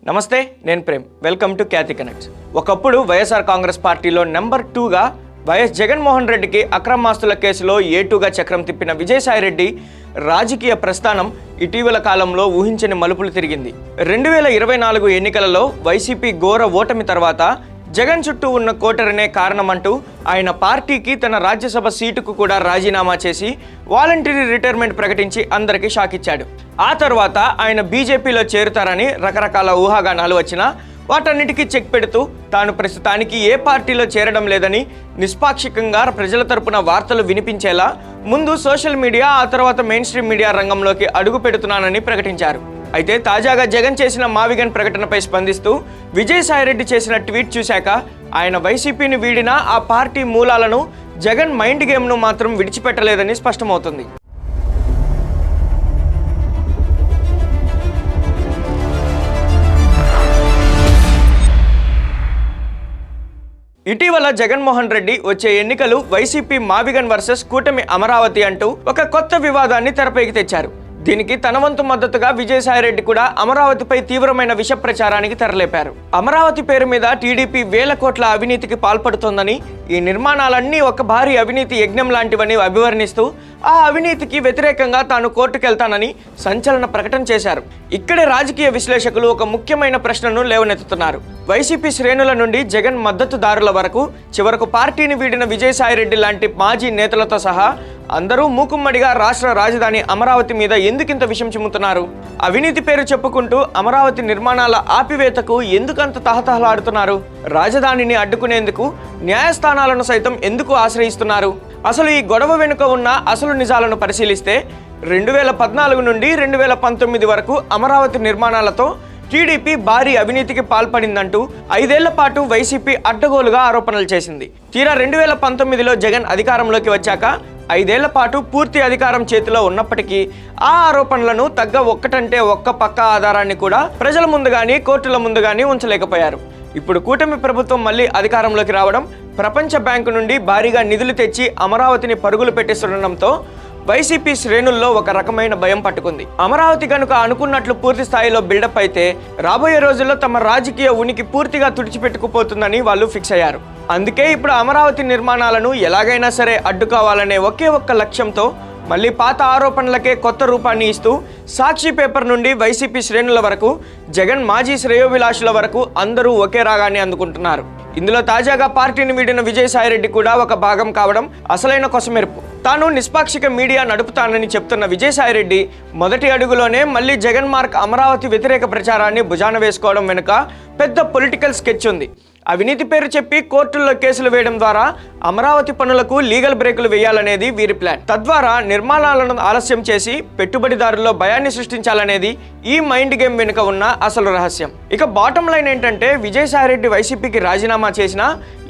నమస్తే, నేను Prem. Welcome to Khyati Connects. ఒకప్పుడు వైఎస్ఆర్ కాంగ్రెస్ పార్టీలో నెంబర్ 2గా వైఎస్ జగన్మోహన్ రెడ్డికి అక్రమాస్తుల కేసులో A2గా చక్రం తిప్పిన విజయసాయిరెడ్డి రాజకీయ ప్రస్థానం ఇటీవల కాలంలో ఊహించని మలుపులు తిరిగింది. 2024 ఎన్నికలలో వైసీపీ ఘోర ఓటమి తర్వాత జగన్ చుట్టూ ఉన్న కోటరనే కారణమంటూ ఆయన పార్టీకి తన రాజ్యసభ సీటుకు కూడా రాజీనామా చేసి వాలంటరీ రిటైర్మెంట్ ప్రకటించి అందరికీ షాక్ ఇచ్చాడు. ఆ తర్వాత ఆయన బీజేపీలో చేరుతారని రకరకాల ఊహాగానాలు వచ్చినా వాటన్నిటికీ చెక్ పెడుతూ తాను ప్రస్తుతానికి ఏ పార్టీలో చేరడం లేదని నిష్పాక్షికంగా ప్రజల తరపున వార్తలు వినిపించేలా ముందు సోషల్ మీడియా, ఆ తర్వాత మెయిన్ స్ట్రీమ్ మీడియా రంగంలోకి అడుగు పెడుతున్నానని ప్రకటించారు. అయితే తాజాగా జగన్ చేసిన మావిగన్ ప్రకటనపై స్పందిస్తూ విజయసాయిరెడ్డి చేసిన ట్వీట్ చూశాక ఆయన వైసీపీని వీడినా ఆ పార్టీ మూలాలను, జగన్ మైండ్ గేమ్ను మాత్రం విడిచిపెట్టలేదని స్పష్టమవుతుంది. ఇటీవల జగన్మోహన్ రెడ్డి వచ్చే ఎన్నికలు వైసీపీ మావిగన్ వర్సెస్ కూటమి అమరావతి అంటూ ఒక కొత్త వివాదాన్ని తెరపైకి తెచ్చారు. దీనికి తన వంతు మద్దతుగా విజయసాయిరెడ్డి కూడా అమరావతిపై తీవ్రమైన విష ప్రచారానికి తెరలేపారు. అమరావతి పేరు మీద టీడీపీ వేల కోట్ల అవినీతికి పాల్పడుతోందని, ఈ నిర్మాణాలన్నీ ఒక భారీ అవినీతి యజ్ఞం లాంటివని అభివర్ణిస్తూ ఆ అవినీతికి వ్యతిరేకంగా తాను కోర్టుకెళ్తానని సంచలన ప్రకటన చేశారు. ఇక్కడే రాజకీయ విశ్లేషకులు ఒక ముఖ్యమైన ప్రశ్నను లేవనెత్తుతున్నారు. వైసీపీ శ్రేణుల నుండి జగన్ మద్దతుదారుల వరకు, చివరకు పార్టీని వీడిన విజయసాయిరెడ్డి లాంటి మాజీ నేతలతో సహా అందరూ మూకుమ్మడిగా రాష్ట్ర రాజధాని అమరావతి మీద ఎందుకింత విషం చిమ్ముతున్నారు? అవినీతి పేరు చెప్పుకుంటూ అమరావతి నిర్మాణాల ఆపివేతకు ఎందుకంత తహతహలాడుతున్నారు? రాజధానిని అడ్డుకునేందుకు న్యాయస్థానాలను సైతం ఎందుకు ఆశ్రయిస్తున్నారు? అసలు ఈ గొడవ వెనుక ఉన్న అసలు నిజాలను పరిశీలిస్తే 2014 నుండి 2019 వరకు అమరావతి నిర్మాణాలతో టీడీపీ భారీ అవినీతికి పాల్పడిందంటూ 5 ఏళ్ల పాటు వైసీపీ అడ్డగోలుగా ఆరోపణలు చేసింది. తీరా 2019లో జగన్ అధికారంలోకి వచ్చాక 5 ఏళ్ల పాటు పూర్తి అధికారం చేతిలో ఉన్నప్పటికీ ఆ ఆరోపణలను ఒక్కటంటే ఒక్క పక్క ఆధారాన్ని కూడా ప్రజల ముందు గానీ, కోర్టుల ముందు గానీ ఉంచలేకపోయారు. ఇప్పుడు కూటమి ప్రభుత్వం మళ్ళీ అధికారంలోకి రావడం, ప్రపంచ బ్యాంకు నుండి భారీగా నిధులు తెచ్చి అమరావతిని పరుగులు పెట్టిస్తుండడంతో వైసీపీ శ్రేణుల్లో ఒక రకమైన భయం పట్టుకుంది. అమరావతి కనుక అనుకున్నట్లు పూర్తి స్థాయిలో బిల్డప్ అయితే రాబోయే రోజుల్లో తమ రాజకీయ ఉనికి పూర్తిగా తుడిచిపెట్టుకుపోతుందని వాళ్ళు ఫిక్స్ అయ్యారు. అందుకే ఇప్పుడు అమరావతి నిర్మాణాలను ఎలాగైనా సరే అడ్డుకోవాలనే ఒకే ఒక్క లక్ష్యంతో మళ్ళీ పాత ఆరోపణలకే కొత్త రూపాన్ని ఇస్తూ సాక్షి పేపర్ నుండి వైసీపీ శ్రేణుల వరకు, జగన్ మాజీ శ్రేయోభిలాషుల వరకు అందరూ ఒకే రాగాన్ని అందుకుంటున్నారు. ఇందులో తాజాగా పార్టీని వీడిన విజయసాయిరెడ్డి కూడా ఒక భాగం కావడం అసలైన కొసమెరుపు. తాను నిష్పాక్షిక మీడియా నడుపుతానని చెప్తున్న విజయసాయిరెడ్డి మొదటి అడుగులోనే మళ్ళీ జగన్ మార్క్ అమరావతి వ్యతిరేక ప్రచారాన్ని భుజాన వేసుకోవడం వెనుక పెద్ద పొలిటికల్ స్కెచ్ ఉంది. అవినీతి పేరు చెప్పి కోర్టుల్లో కేసులు వేయడం ద్వారా అమరావతి పనులకు లీగల్ బ్రేకులు వేయాలనేది వీరి ప్లాన్. తద్వారా నిర్మాణాలను ఆలస్యం చేసి పెట్టుబడిదారుల్లో భయాన్ని సృష్టించాలనేది ఈ మైండ్ గేమ్ వెనుక ఉన్న అసలు రహస్యం. ఇక బాటమ్ లైన్ ఏంటంటే, విజయసాయిరెడ్డి వైసీపీకి రాజీనామా చేసిన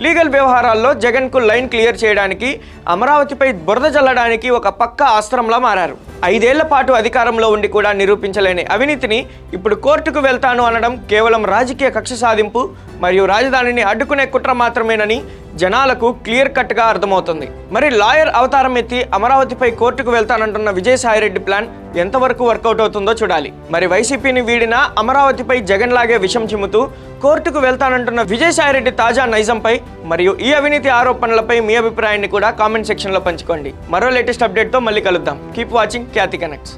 లీగల్ వ్యవహారాల్లో జగన్కు లైన్ క్లియర్ చేయడానికి, అమరావతిపై బురద జల్లడానికి ఒక పక్కా అస్త్రంలా మారారు. 5 ఏళ్ల పాటు అధికారంలో ఉండి కూడా నిరూపించలేని అవినీతిని ఇప్పుడు కోర్టుకు వెళ్తాను అనడం కేవలం రాజకీయ కక్ష సాధింపు మరియు రాజధానిని అడ్డుకునే కుట్ర మాత్రమేనని జనాలకు క్లియర్ కట్గా అర్థమవుతుంది. మరి లాయర్ అవతారం ఎత్తి అమరావతిపై కోర్టుకు వెళ్తానంటున్న విజయసాయిరెడ్డి ప్లాన్ ఎంతవరకు వర్కౌట్ అవుతుందో చూడాలి. మరి వైసీపీని వీడినా అమరావతిపై జగన్ లాగే విషం చిమ్ముతూ కోర్టుకు వెళ్తానంటున్న విజయసాయిరెడ్డి తాజా నైజంపై మరియు ఈ అవినీతి ఆరోపణలపై మీ అభిప్రాయాన్ని కూడా కామెంట్ సెక్షన్లో పంచుకోండి. మరో లేటెస్ట్ అప్డేట్తో మళ్ళీ కలుద్దాం. కీప్ వాచింగ్ ఖ్యాతి కనెక్ట్స్.